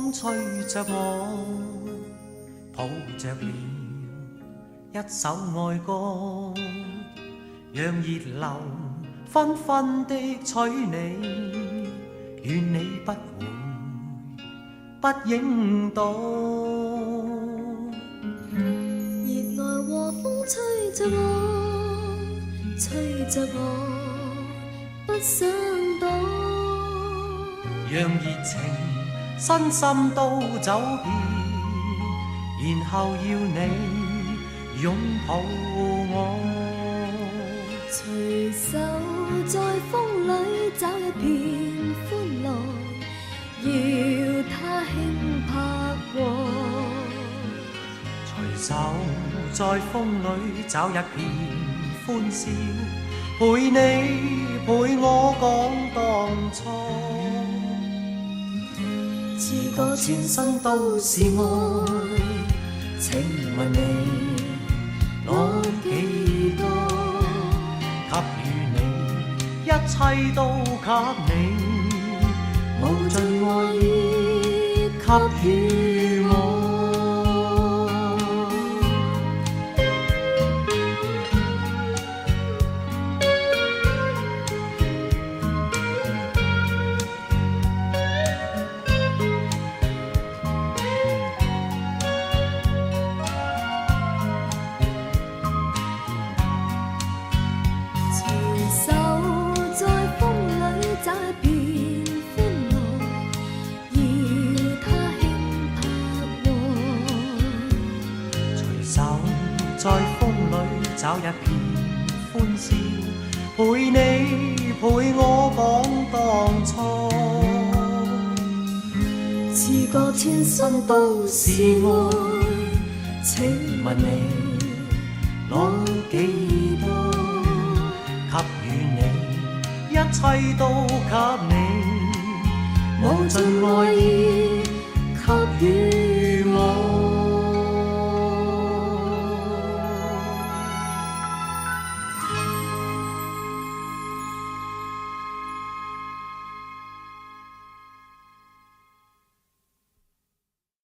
風吹着我，抱着了一首愛歌，讓熱流紛紛的取你，願你不會不認到。熱愛和風吹着我，吹着我，不想躲。讓熱情身心都走遍，然後要你擁抱我。隨手在風裏找一片歡樂，要它輕拍過。隨手在風裏找一片歡笑，陪你陪我講當初。自覺全身都是愛，請問你攞幾多？給予你，一切都給你，無盡愛意給予我。在風裏找一片歡笑，陪你陪我講當初。自覺全身都是愛，請問你攞幾多？給予你，一切都給你，無盡愛意給予